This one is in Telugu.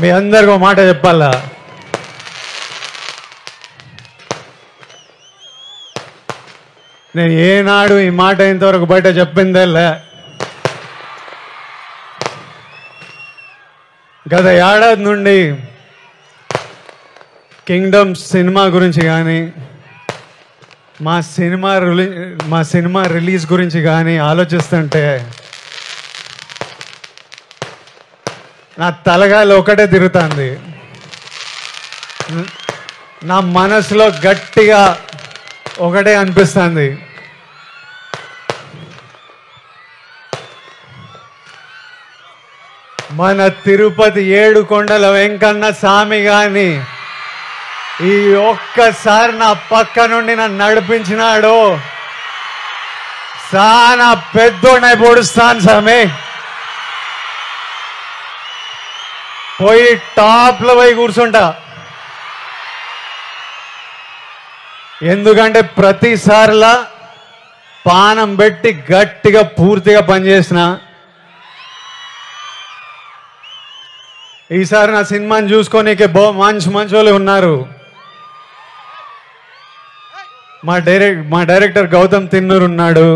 మీ అందరికీ ఒక మాట చెప్పాలా, నేను ఏనాడు ఈ మాట ఇంతవరకు బయట చెప్పిందేలే. గత ఏడాది నుండి కింగ్డమ్ సినిమా గురించి కానీ మా సినిమా రిలీజ్ గురించి కానీ ఆలోచిస్తుంటే నా తలగాలి ఒకటే తిరుగుతుంది. నా మనసులో గట్టిగా ఒకటే అనిపిస్తుంది, మన తిరుపతి 7 కొండల వెంకన్న స్వామి గాని ఈ ఒక్కసారి నా పక్క నుండి నన్ను నడిపించినాడు. చాలా పెద్దోడై పొడుస్తాను స్వామి, పోయి టాప్లో పోయి కూర్చుంటా. ఎందుకంటే ప్రతిసారిలా పానం పెట్టి గట్టిగా పూర్తిగా పనిచేసిన. ఈసారి నా సినిమాని చూసుకోనీకే మంచి వాళ్ళు ఉన్నారు. మా డైరెక్టర్ గౌతమ్ తిన్నూరు ఉన్నాడు.